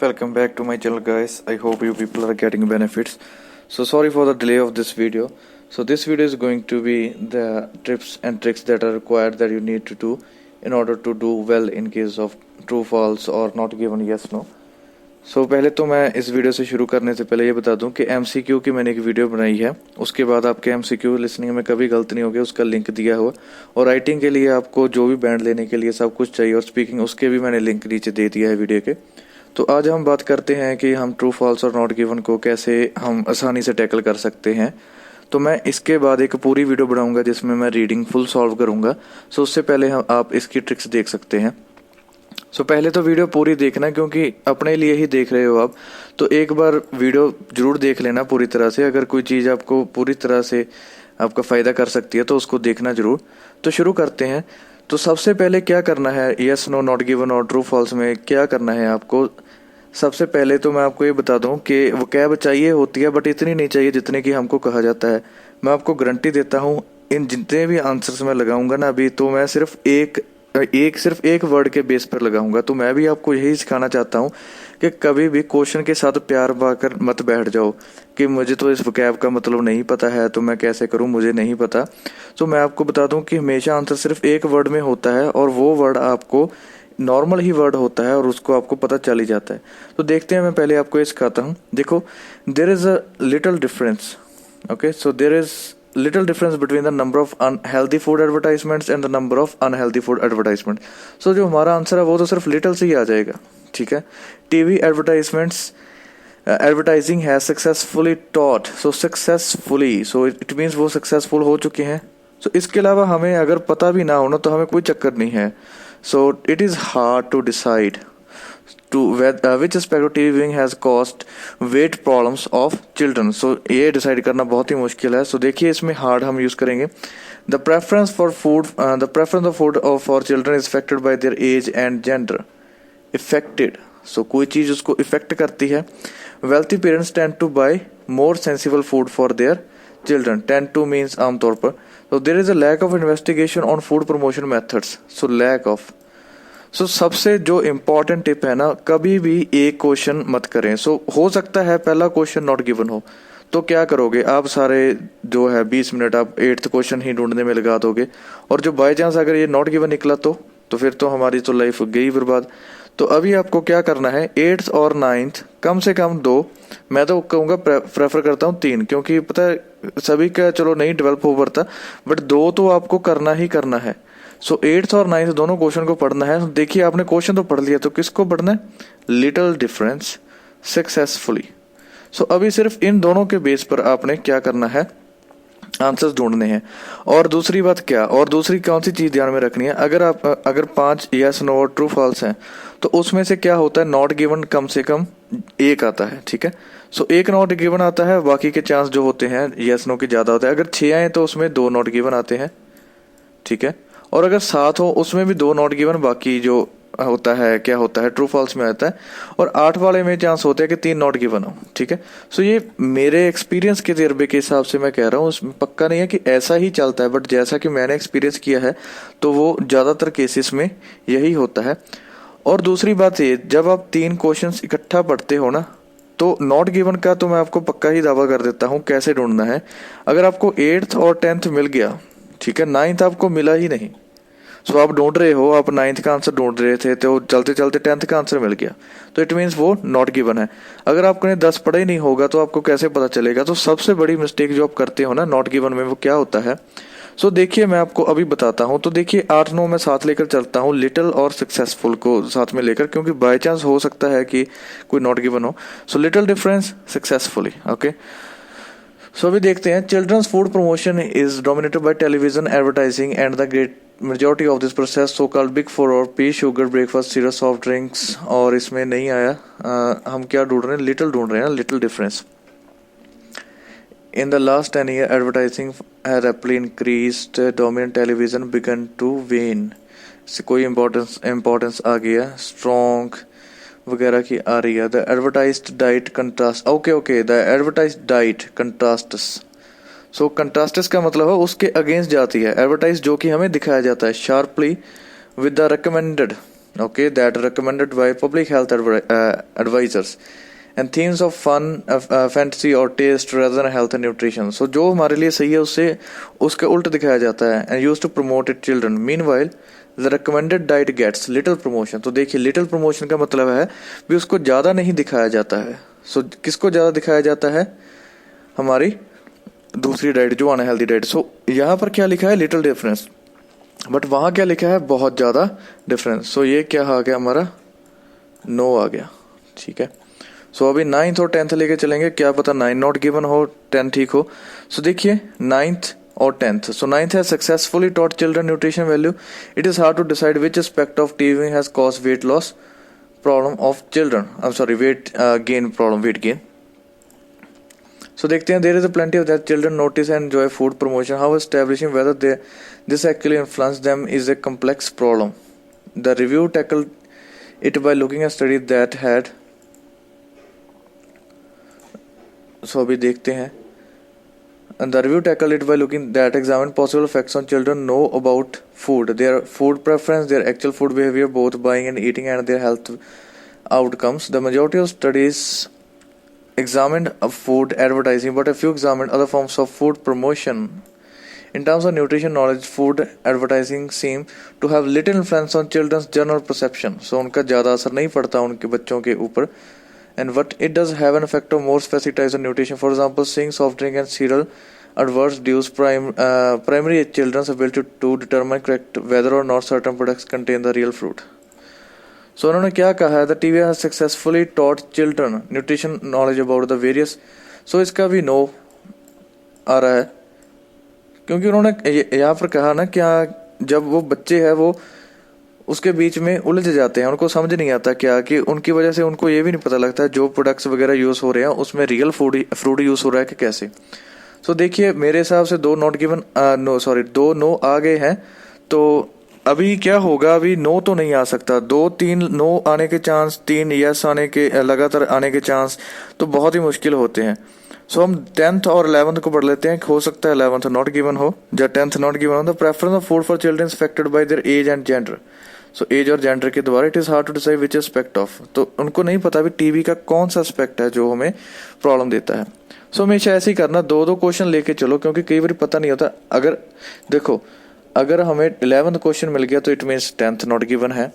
Welcome back to my channel, guys. I hope you people are getting benefits. So sorry for the delay of this video. So this video is going to be the tips and tricks that are required that you need to do in order to do well in case of true, false or not given yes, no. So पहले तो मैं इस video से शुरू करने से पहले ये बता दूं कि MCQ की मैंने एक वीडियो बनाई है, उसके बाद आपके MCQ लिसनिंग में कभी गलती नहीं होगी, उसका लिंक दिया हुआ, और राइटिंग के लिए आपको जो भी बैंड लेने के लिए सब कुछ चाहिए और स्पीकिंग उसके भी मैंने लिंक नीचे दे दिया है वीडियो के। तो आज हम बात करते हैं कि हम ट्रू, फॉल्स और नॉट गिवन को कैसे हम आसानी से टैकल कर सकते हैं। तो मैं इसके बाद एक पूरी वीडियो बनाऊंगा जिसमें मैं रीडिंग फुल सॉल्व करूंगा। सो उससे पहले आप इसकी ट्रिक्स देख सकते हैं। सो पहले तो वीडियो पूरी देखना, क्योंकि अपने लिए ही देख रहे हो आप, तो एक बार वीडियो जरूर देख लेना पूरी तरह से। अगर कोई चीज़ आपको पूरी तरह से आपका फ़ायदा कर सकती है तो उसको देखना जरूर। तो शुरू करते हैं। तो सबसे पहले क्या करना है, यस, नो, नॉट गिवन और ट्रू, फॉल्स में क्या करना है आपको। सबसे पहले तो मैं आपको ये बता दूं कि वोकैब चाहिए होती है, बट इतनी नहीं चाहिए जितने की हमको कहा जाता है। मैं आपको गारंटी देता हूं, इन जितने भी आंसर्स मैं लगाऊंगा ना अभी, तो मैं सिर्फ एक वर्ड के बेस पर लगाऊंगा। तो मैं भी आपको यही सिखाना चाहता हूं कि कभी भी क्वेश्चन के साथ प्यार पाकर मत बैठ जाओ कि मुझे तो इस वोकैब का मतलब नहीं पता है तो मैं कैसे करूं, मुझे नहीं पता। तो मैं आपको बता दूं कि हमेशा आंसर सिर्फ एक वर्ड में होता है, और वो वर्ड आपको नॉर्मल ही वर्ड होता है और उसको आपको पता चल ही जाता है। तो देखते हैं, मैं पहले आपको ये सिखाता हूँ। देखो, there is a little difference, okay. So there is little difference between the number of unhealthy food advertisements and the number of unhealthy food advertisement. So जो हमारा आंसर है वो तो सिर्फ little से ही आ जाएगा, ठीक है। TV advertisements advertising has successfully taught, so successfully, so it means वो successful हो चुके हैं। so इसके अलावा हमें अगर पता भी ना हो ना तो हमें कोई चक्कर नहीं है। so it is hard to decide to which aspect of TV viewing has caused weight problems of children. So ये डिसाइड करना बहुत ही मुश्किल है। so देखिए, इसमें hard हम यूज करेंगे। the preference of food for children is affected by their age and gender. affected, so कोई चीज उसको इफेक्ट करती है। wealthy parents tend to buy more sensible food for their children. tend to means आमतौर पर। so there is a lack of investigation on food promotion methods. so lack of, सबसे जो important tip है ना, कभी भी एक क्वेश्चन मत करें। हो सकता है पहला क्वेश्चन नॉट गिवन हो, तो क्या करोगे आप, सारे जो है 20 मिनट आप 8th क्वेश्चन ही ढूंढने में लगा दोगे, और जो बाय चांस अगर ये नॉट गिवन निकला तो फिर तो हमारी तो लाइफ गई बर्बाद। तो अभी आपको क्या करना है, 8th और 9th कम से कम 2, मैं तो कहूँगा प्रेफर करता हूँ 3, क्योंकि पता है सभी का चलो नहीं डेवलप हो पड़ता, बट 2 तो आपको करना ही करना है। 8th और 9th दोनों क्वेश्चन को पढ़ना है। देखिए, आपने क्वेश्चन तो पढ़ लिया, तो किसको पढ़ना है, लिटिल डिफरेंस सक्सेसफुली। अभी सिर्फ इन दोनों के बेस पर आपने क्या करना है, आंसर्स ढूंढने हैं। और दूसरी बात क्या, और दूसरी कौन सी चीज ध्यान में रखनी है, अगर 5 यस, नो और ट्रू, फॉल्स हैं तो उसमें से क्या होता है, नॉट गिवन कम से कम एक आता है, ठीक है। एक नॉट गिवन आता है, बाकी के चांस जो होते हैं यस, नो के ज्यादा होते हैं। अगर 6 आए तो उसमें 2 नॉट गिवन आते हैं, ठीक है। और अगर 7 हो उसमें भी 2 नॉट गिवन, बाकी जो होता है क्या होता है, ट्रू, फॉल्स में आता है। और 8 वाले में चांस होते हैं कि 3 नॉट गिवन हो, ठीक है। ये मेरे एक्सपीरियंस के तजर्बे के हिसाब से मैं कह रहा हूँ, उसमें पक्का नहीं है कि ऐसा ही चलता है, बट जैसा कि मैंने एक्सपीरियंस किया है तो वो ज्यादातर केसेस में यही होता है। और दूसरी बात ये, जब आप 3 क्वेश्चन इकट्ठा पढ़ते हो ना, तो नॉट गिवन का तो मैं आपको पक्का ही दावा कर देता हूँ कैसे ढूंढना है। अगर आपको 8th और 10th मिल गया, ठीक है, 9th आपको मिला ही नहीं, आप ढूंढ रहे हो, आप 9th का आंसर ढूंढ रहे थे, तो चलते चलते 10th का आंसर मिल गया, तो इट मीन्स वो नॉट गिवन है। अगर आपने 10 पढ़ा ही नहीं होगा तो आपको कैसे पता चलेगा। तो सबसे बड़ी मिस्टेक जो आप करते हो ना नॉट गिवन में, वो क्या होता है। देखिए, मैं आपको अभी बताता हूँ। तो देखिए, 8, 9 मैं साथ लेकर चलता हूँ, लिटिल और सक्सेसफुल को साथ में लेकर, क्योंकि बाय चांस हो सकता है कि कोई नॉट गिवन हो। Little difference successfully, okay. अभी देखते हैं, children's food promotion is dominated by television advertising and the great majority of this process so called big 4 और P sugar breakfast cereal soft drinks. और इसमें नहीं आया, हम क्या ढूंढ रहे हैं, लिटिल ढूंढ रहे हैं, little difference. In the last 10 years advertising has rapidly increased, dominant television began to wane। इससे कोई इम्पोर्टेंस आ गया, स्ट्रॉन्ग वगैरह की आ रही है। The advertised diet contrast, okay, the advertised diet contrasts. Contrasts का मतलब है उसके अगेंस्ट जाती है। एडवर्टाइज जो कि हमें दिखाया जाता है sharply with the recommended, okay, that are recommended by public health advisors, and themes of fun, fantasy or taste rather than health and nutrition. So जो हमारे लिए सही है उससे उसके उल्ट दिखाया जाता है, and used to promote it children. Meanwhile the recommended diet gets little promotion. तो देखिए little promotion का मतलब है भी उसको ज़्यादा नहीं दिखाया जाता है. So किसको ज़्यादा दिखाया जाता है? हमारी दूसरी डाइट जो अनहेल्दी डाइट. सो यहाँ पर क्या लिखा है? लिटिल डिफरेंस, बट वहाँ क्या लिखा है? बहुत ज़्यादा डिफरेंस. सो ये क्या आ गया हमारा? नो आ गया. ठीक है. सो अभी 9th और 10th लेके चलेंगे. क्या पता 9 नॉट गिवन हो 10 ठीक हो. सो देखिए 9th और 10th. सो 9th है successfully taught children nutrition value. It is hard to decide which aspect of TV has cause weight loss problem of children. I am sorry, weight gain problem, weight gain. So देखते हैं. there is a plenty of that children notice and enjoy food promotion. How establishing whether this actually influence them is a complex problem. The review tackled it by looking at studies that had. So अभी देखते हैं. And the review tackled it by looking that examined possible effects on children know about food, their food preference, their actual food behavior, both buying and eating, and their health outcomes. The majority of studies examined food advertising, but a few examined other forms of food promotion. In terms of nutrition knowledge, food advertising seem to have little influence on children's general perception. So उनका ज़्यादा असर नहीं पड़ता उनके बच्चों के ऊपर. And what it does have an effect of more specific types of nutrition. For example, Singh soft drink and cereal adverts reduce primary children's ability to determine correct whether or not certain products contain the real fruit. So उन्होंने क्या कहा है? The TV has successfully taught children nutrition knowledge about the various. So इसका भी no आ रहा है, क्योंकि उन्होंने यहाँ पर कहा ना, क्या जब वो बच्चे हैं वो उसके बीच में उलझ जाते हैं, उनको समझ नहीं आता क्या कि उनकी वजह से उनको ये भी नहीं पता लगता जो प्रोडक्ट्स वगैरह यूज़ हो रहे हैं उसमें रियल फ्रूट यूज़ हो रहा है कि कैसे. सो देखिए मेरे हिसाब से 2 not given, no sorry 2 no आ गए हैं. तो अभी क्या होगा? अभी नो तो नहीं आ सकता. 2-3 नो आने के चांस, 3 यस आने के लगातार आने के चांस तो बहुत ही मुश्किल होते हैं. सो हम 10th और 11th को पढ़ लेते हैं. हो सकता है 11th नॉट गिवन हो या 10th नॉट गिवन हो. The preference of food for children affected by their age and gender. So age और जेंडर के द्वारा it is hard to decide which aspect of. तो उनको नहीं पता भी टीवी का कौन सा एस्पेक्ट है जो हमें प्रॉब्लम देता है. सो हमेशा ऐसे ही करना, 2-2 क्वेश्चन लेके चलो, क्योंकि कई बार पता नहीं होता. अगर देखो अगर हमें 11th क्वेश्चन मिल गया तो it means 10th not given है.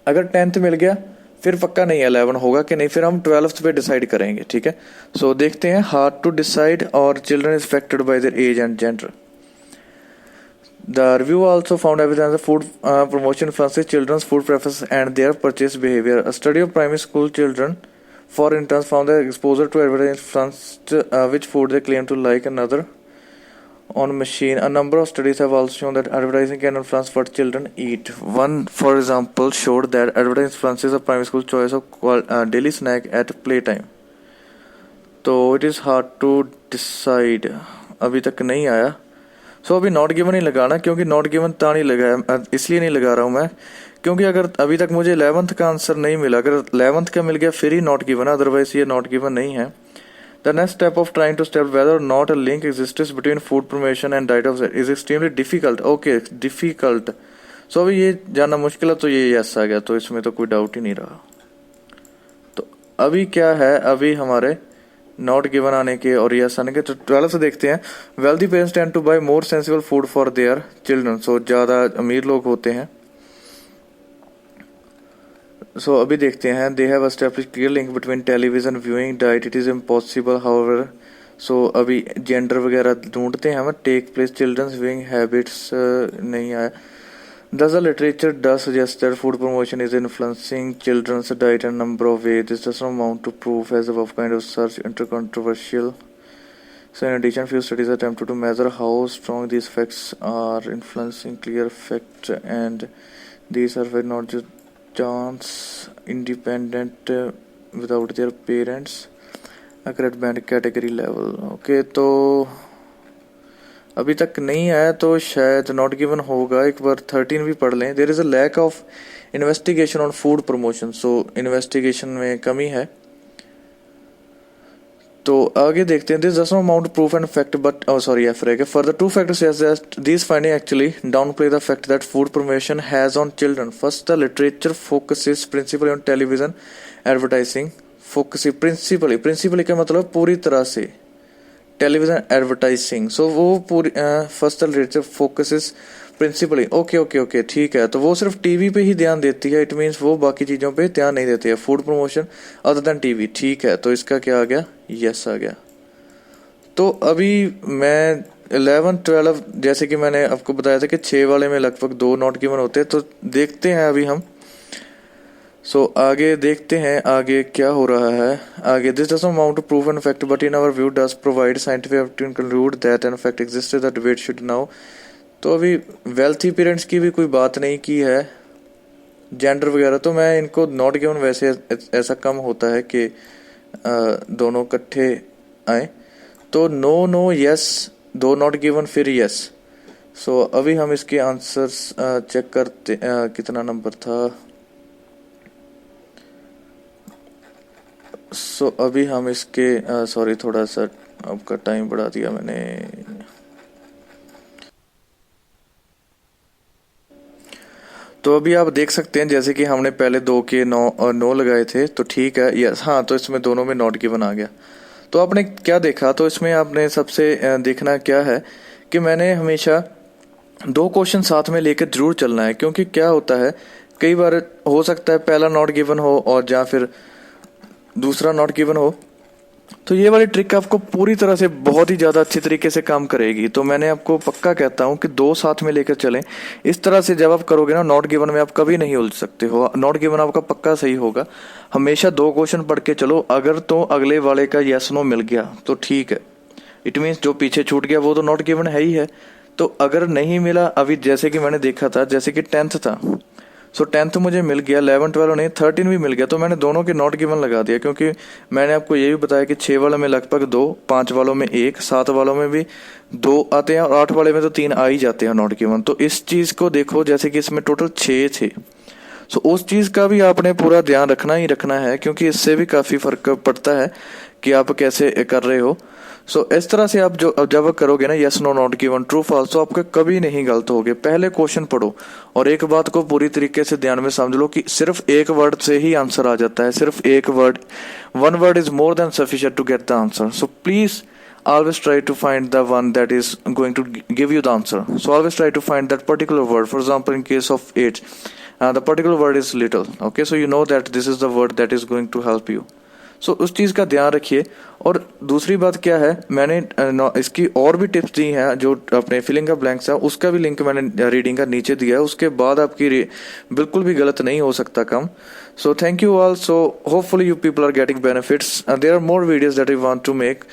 अगर 10th मिल गया फिर पक्का नहीं 11 होगा कि नहीं, फिर हम 12th पे डिसाइड करेंगे. ठीक है. सो देखते हैं. हार्ड टू डिसाइड और children is affected by their age and gender. The review also found evidence that food promotion influences children's food preferences and their purchase behavior. A study of primary school children, for instance, found that exposure to advertising influenced which food they claim to like another on machine. A number of studies have also shown that advertising can influence what children eat. One, for example, showed that advertising influences a primary school choice of daily snack at playtime. So it is hard to decide. अभी तक नहीं आया. सो अभी not given ही लगाना, क्योंकि not given नहीं लगाया, इसलिए नहीं लगा रहा हूँ मैं क्योंकि अगर अभी तक मुझे 11th का आंसर नहीं मिला, अगर 11th का मिल गया फिर ही नॉट गिवन, अदरवाइज ये नॉट गिवन नहीं है. The next step of trying to step whether or not a link exists between food promotion and diet of is extremely difficult. Okay, difficult. So अभी ये जानना मुश्किल है, तो ये यस आ गया, तो इसमें तो कोई डाउट ही नहीं रहा. तो अभी क्या है? अभी हमारे नॉट गिवन आने के और यस आने के. तो 12 से देखते हैं. Wealthy parents tend to buy more sensible food for their children. So ज़्यादा अमीर लोग होते हैं. सो अभी देखते हैं. They have established clear link between television viewing diet. It is impossible however. So अभी जेंडर वगैरह ढूंढते हैं हम. Take place children's viewing habits नहीं आया. Thus, the literature does suggest that food promotion is influencing children's diet in a number of ways. This does not amount to proof, as above kind of search intercontroversial. So, in addition, few studies attempted to measure how strong these effects are influencing clear effect, and these are not just chance independent without their parents. Accurate band category level. Okay, तो अभी तक नहीं आया तो शायद not given होगा. एक बार 13 भी पढ़ लें. There is a lack of investigation on food promotion. So investigation में कमी है. तो आगे देखते हैं, this does not amount proof and fact but sorry F रहेगा। Further two factors suggest that this finding actually down play the fact that food promotion has on children. First the literature focuses principally on television advertising. Focus principally का मतलब पूरी तरह से television advertising. सो वो पूरी first the literature focuses principally, okay ठीक है। तो वो सिर्फ टीवी पे ही ध्यान देती है, इट मीन्स वो बाकी चीज़ों पे ध्यान नहीं देती है। Food promotion other than TV, ठीक है। तो इसका क्या आ गया, यस आ गया। तो अभी मैं 11 12 जैसे कि मैंने आपको बताया था कि 6 वाले में लगभग 2 नॉट गिवन होते हैं। तो देखते हैं अभी हम, आगे देखते हैं आगे क्या हो रहा है। आगे this does not amount to proof an fact but in our view does provide scientific to conclude that an fact existed that debate should now. तो अभी वेल्थी पेरेंट्स की भी कोई बात नहीं की है, जेंडर वगैरह, तो मैं इनको नॉट गिवन, वैसे ऐसा कम होता है कि दोनों इकट्ठे आए। तो नो यस, 2 नॉट गिवन फिर यस। सो अभी हम इसके आंसर्स चेक करते, कितना नंबर था। सो अभी हम इसके सॉरी थोड़ा सा आपका टाइम बढ़ा दिया मैंने। तो अभी आप देख सकते हैं जैसे कि हमने पहले 2 के 9 लगाए थे, तो ठीक है यस हाँ, तो इसमें दोनों में नॉट गिवन आ गया। तो आपने क्या देखा, तो इसमें आपने सबसे देखना क्या है कि मैंने हमेशा 2 क्वेश्चन साथ में लेकर जरूर चलना है, क्योंकि क्या होता है कई बार हो सकता है पहला नॉट गिवन हो और या फिर दूसरा नॉट गिवन हो। तो ये वाली ट्रिक आपको पूरी तरह से बहुत ही ज़्यादा अच्छी तरीके से काम करेगी। तो मैंने आपको पक्का कहता हूँ कि 2 साथ में लेकर चलें। इस तरह से जब आप करोगे ना, नॉट गिवन में आप कभी नहीं उलझ सकते हो, नॉट गिवन आपका पक्का सही होगा। हमेशा 2 क्वेश्चन पढ़ के चलो, अगर तो अगले वाले का यस नो मिल गया तो ठीक है, इट मीन्स जो पीछे छूट गया वो तो नॉट गिवन है ही है। तो अगर नहीं मिला, अभी जैसे कि मैंने देखा था, जैसे कि 10th था, सो 10th मुझे मिल गया, 11 12 नहीं 13 भी मिल गया, तो मैंने दोनों के नॉट गिवन लगा दिया। क्योंकि मैंने आपको ये भी बताया कि 6 वालों में लगभग 2, 5 वालों में 1, 7 वालों में भी 2 आते हैं और 8 वाले में तो 3 आ ही जाते हैं नॉट गिवन। तो इस चीज़ को देखो, जैसे कि इसमें टोटल 6 थे, सो उस चीज़ का भी आपने पूरा ध्यान रखना ही रखना है, क्योंकि इससे भी काफ़ी फर्क पड़ता है कि आप कैसे कर रहे हो। सो इस तरह से आप जब करोगे ना yes no not given true false, तो आपके कभी नहीं गलत होगे। पहले क्वेश्चन पढ़ो और एक बात को पूरी तरीके से ध्यान में समझ लो कि सिर्फ एक वर्ड से ही आंसर आ जाता है, सिर्फ एक word, 1 word is more than sufficient to get the answer. So please always try to find the one that is going to give you the answer. So always try to find that particular word. For example, in case of age, the particular word is little. Okay, so you know that this is the word that is going to help you. So उस चीज़ का ध्यान रखिए। और दूसरी बात क्या है, मैंने इसकी और भी टिप्स दी हैं, जो अपने फिलिंग का ब्लैंक्स है उसका भी लिंक मैंने रीडिंग का नीचे दिया है, उसके बाद आपकी बिल्कुल भी गलत नहीं हो सकता कम। So thank you all. So hopefully you people are getting benefits. There are more videos that I want to make.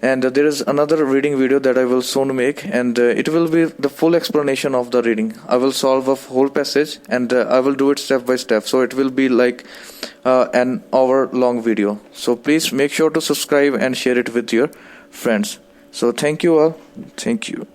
And there is another reading video that I will soon make, and it will be the full explanation of the reading. I will solve a whole passage and I will do it step by step, so it will be like an hour long video. So please make sure to subscribe and share it with your friends. So thank you all. Thank you.